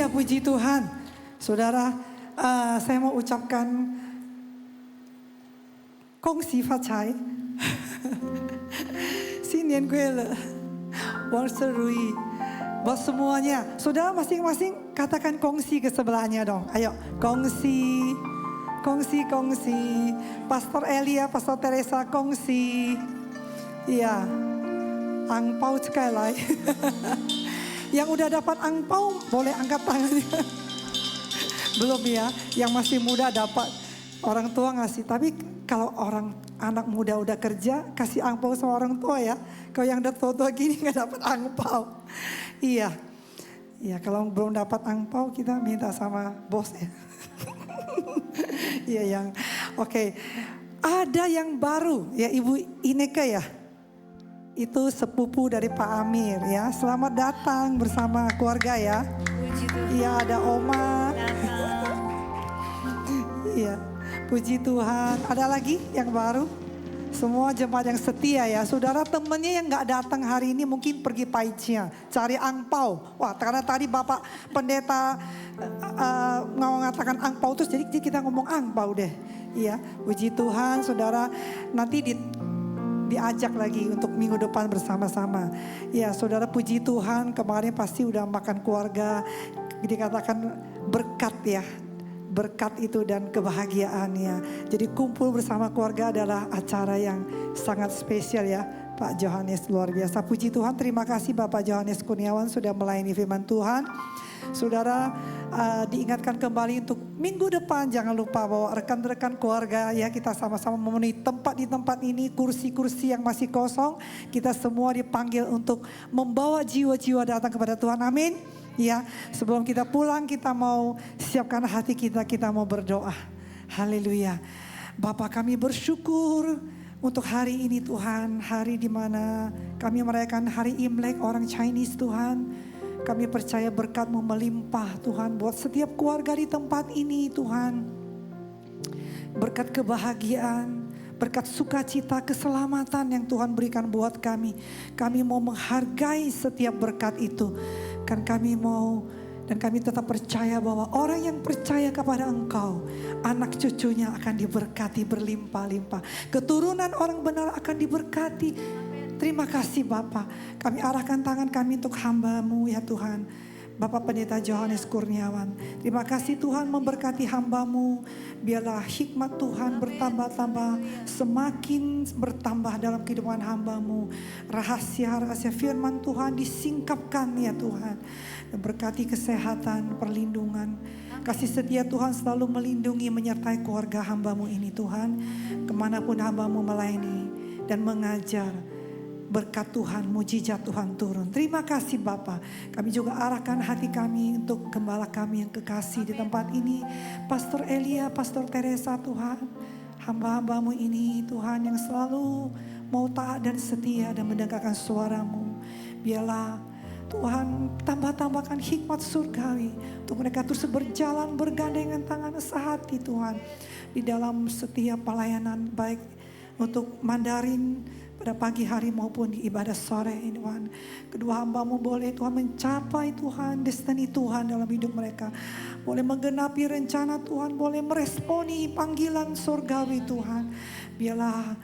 Puji Tuhan. Saudara, saya mau ucapkan kongsi facai. Sinian gue le. Warserui. Buat semuanya. Saudara masing-masing katakan kongsi ke sebelahnya dong. Ayo, kongsi. Kongsi, kongsi. Pastor Elia, Pastor Teresa, kongsi. Iya. Angpau sekali lagi. Yang udah dapat angpau boleh angkat tangannya. Belum ya, yang masih muda dapat. Orang tua ngasih, tapi kalau anak muda udah kerja kasih angpau sama orang tua ya. Kalau yang udah tua-tua gini gak dapat angpau. Iya, iya kalau belum dapat angpau kita minta sama bos ya. Iya yang, oke. Ada yang baru ya Ibu Ineke ya. Itu sepupu dari Pak Amir ya. Selamat datang bersama keluarga ya. Iya ada Oma. Iya, puji Tuhan. Ada lagi yang baru? Semua jemaat yang setia ya. Saudara temennya yang gak datang hari ini mungkin pergi paitnya. Cari angpau. Wah karena tadi Bapak Pendeta mengatakan angpau terus jadi kita ngomong angpau deh. Iya, puji Tuhan saudara nanti diajak lagi untuk minggu depan bersama-sama. Ya saudara puji Tuhan kemarin pasti udah makan keluarga. Dikatakan berkat ya. Berkat itu dan kebahagiaannya. Jadi kumpul bersama keluarga adalah acara yang sangat spesial ya. Pak Johannes luar biasa. Puji Tuhan, terima kasih Bapak Johannes Kurniawan sudah melayani firman Tuhan. Saudara diingatkan kembali untuk minggu depan jangan lupa bawa rekan-rekan keluarga ya, kita sama-sama memenuhi tempat di tempat ini, kursi-kursi yang masih kosong. Kita semua dipanggil untuk membawa jiwa-jiwa datang kepada Tuhan. Amin. Ya, sebelum kita pulang kita mau siapkan hati kita mau berdoa. Haleluya. Bapak kami bersyukur untuk hari ini Tuhan, hari di mana kami merayakan hari Imlek orang Chinese Tuhan. Kami percaya berkat-Mu melimpah Tuhan buat setiap keluarga di tempat ini Tuhan. Berkat kebahagiaan, berkat sukacita, keselamatan yang Tuhan berikan buat kami. Kami mau menghargai setiap berkat itu. Kan kami mau dan kami tetap percaya bahwa orang yang percaya kepada Engkau, anak cucunya akan diberkati berlimpah-limpah. Keturunan orang benar akan diberkati. Terima kasih Bapak. Kami arahkan tangan kami untuk hamba-Mu ya Tuhan. Bapak Pendeta Johannes Kurniawan. Terima kasih Tuhan memberkati hamba-Mu. Biarlah hikmat Tuhan bertambah-tambah, semakin bertambah dalam kehidupan hamba-Mu. Rahasia-rahasia firman Tuhan disingkapkan ya Tuhan. Dan berkati kesehatan, perlindungan. Kasih setia Tuhan selalu melindungi, menyertai keluarga hamba-Mu ini Tuhan. Kemanapun hamba-Mu melayani dan mengajar. Berkat Tuhan, mujizat Tuhan turun. Terima kasih Bapa. Kami juga arahkan hati kami untuk gembala kami yang kekasih di tempat ini. Pastor Elia, Pastor Teresa Tuhan. Hamba-hamba-Mu ini Tuhan yang selalu mau taat dan setia dan mendengarkan suara-Mu. Biarlah Tuhan tambah-tambahkan hikmat surgawi. Untuk mereka terus berjalan bergandengan tangan sehati Tuhan. Di dalam setiap pelayanan baik untuk Mandarin pada pagi hari maupun di ibadah sore ini Tuhan. Kedua hamba-Mu boleh Tuhan mencapai Tuhan destiny Tuhan dalam hidup mereka. Boleh menggenapi rencana Tuhan, boleh meresponi panggilan surgawi Tuhan. Biarlah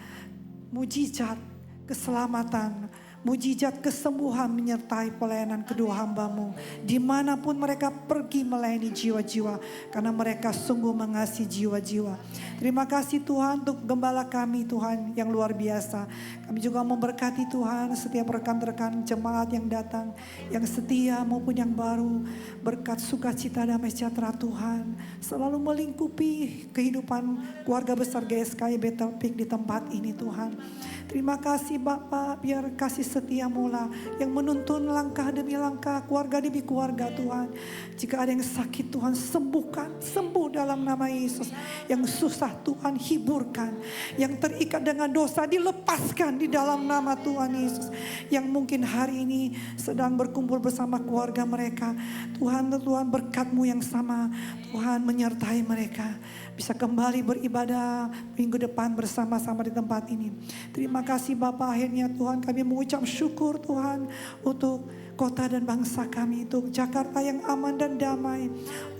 mujizat keselamatan, mujizat kesembuhan menyertai pelayanan kedua hamba-Mu. Dimanapun mereka pergi melayani jiwa-jiwa. Karena mereka sungguh mengasihi jiwa-jiwa. Terima kasih Tuhan untuk gembala kami Tuhan yang luar biasa. Kami juga memberkati Tuhan setiap rekan-rekan jemaat yang datang. Yang setia maupun yang baru. Berkat sukacita damai sejahtera Tuhan. Selalu melingkupi kehidupan keluarga besar GSKI Bethel Peak di tempat ini Tuhan. Terima kasih Bapak, biar kasih setia mula yang menuntun langkah demi langkah, keluarga demi keluarga Tuhan. Jika ada yang sakit Tuhan sembuhkan, sembuh dalam nama Yesus. Yang susah Tuhan hiburkan, yang terikat dengan dosa dilepaskan di dalam nama Tuhan Yesus. Yang mungkin hari ini sedang berkumpul bersama keluarga mereka, Tuhan berkat-Mu yang sama, Tuhan menyertai mereka. Bisa kembali beribadah minggu depan bersama-sama di tempat ini. Terima kasih Bapak, akhirnya Tuhan kami mengucap syukur Tuhan untuk kota dan bangsa kami, untuk Jakarta yang aman dan damai,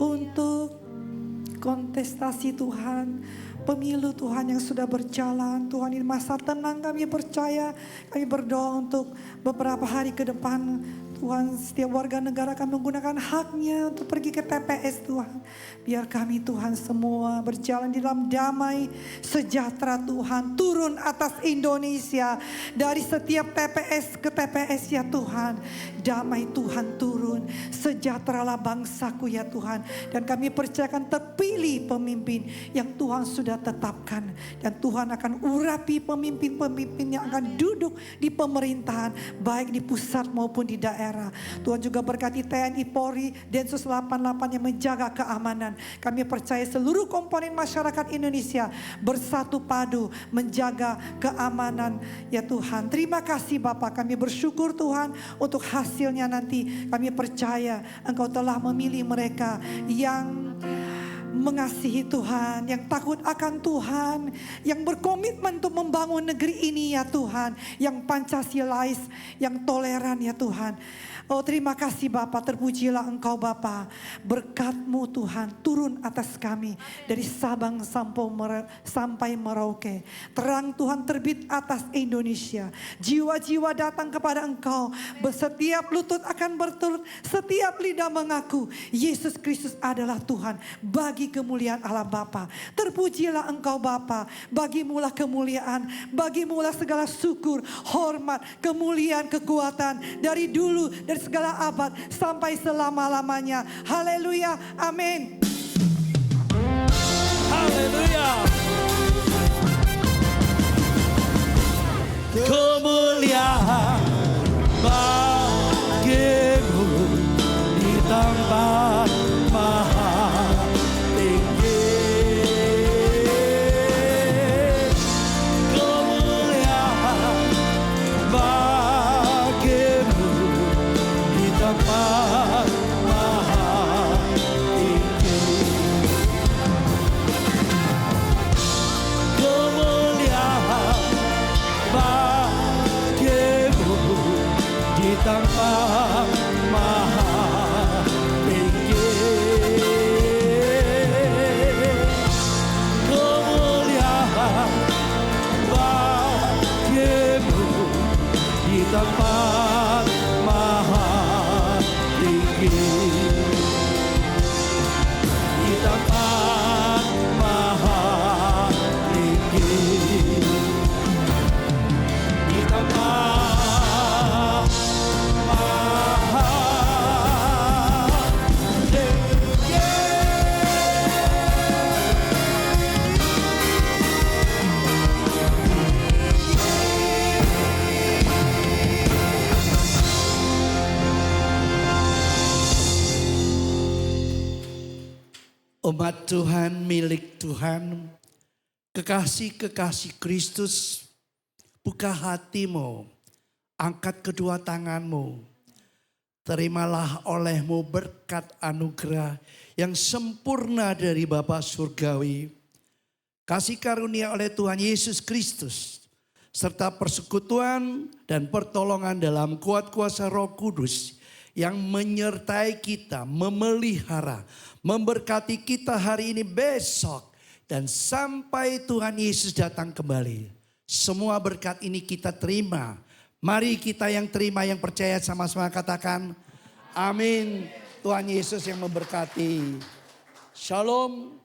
untuk kontestasi Tuhan, pemilu Tuhan yang sudah berjalan. Tuhan ini masa tenang, kami percaya, kami berdoa untuk beberapa hari ke depan. Tuhan, setiap warga negara akan menggunakan haknya untuk pergi ke TPS Tuhan. Biar kami Tuhan semua berjalan di dalam damai sejahtera Tuhan. Turun atas Indonesia. Dari setiap TPS ke TPS ya Tuhan. Damai Tuhan turun. Sejahteralah bangsaku ya Tuhan. Dan kami percayakan terpilih pemimpin yang Tuhan sudah tetapkan. Dan Tuhan akan urapi pemimpin-pemimpin yang akan duduk di pemerintahan. Baik di pusat maupun di daerah. Tuhan juga berkati TNI Polri, Densus 88 yang menjaga keamanan. Kami percaya seluruh komponen masyarakat Indonesia bersatu padu menjaga keamanan ya Tuhan. Terima kasih Bapak, kami bersyukur Tuhan untuk hasilnya nanti. Kami percaya Engkau telah memilih mereka yang mengasihi Tuhan, yang takut akan Tuhan, yang berkomitmen untuk membangun negeri ini ya Tuhan, yang Pancasilais, yang toleran ya Tuhan. Oh terima kasih Bapa, terpujilah Engkau Bapa. Berkat-Mu Tuhan turun atas kami dari Sabang sampai Merauke. Terang Tuhan terbit atas Indonesia. Jiwa-jiwa datang kepada Engkau. Setiap lutut akan berturut, setiap lidah mengaku Yesus Kristus adalah Tuhan. Bagi kemuliaan Allah Bapa. Terpujilah Engkau Bapa. Bagimulah kemuliaan, bagimulah segala syukur, hormat, kemuliaan, kekuatan dari dulu, dari segala abad sampai selama-lamanya. Haleluya, amin. Haleluya. Kemuliaan bagimu di tempat maha tinggi. Kemuliaan bagimu di tempat maha tinggi. Kemuliaan bagimu di tempat maha tinggi. Kemuliaan bagimu di tempat maha tinggi. Di tempat maha tinggi. Di tempat maha tinggi. Umat Tuhan, milik Tuhan, kekasih-kekasih Kristus, buka hatimu, angkat kedua tanganmu. Terimalah olehmu berkat anugerah yang sempurna dari Bapa Surgawi. Kasih karunia oleh Tuhan Yesus Kristus, serta persekutuan dan pertolongan dalam kuat kuasa Roh Kudus yang menyertai kita, memelihara, memberkati kita hari ini, besok, dan sampai Tuhan Yesus datang kembali. Semua berkat ini kita terima. Mari kita yang terima, yang percaya sama-sama katakan amin. Tuhan Yesus yang memberkati. Shalom.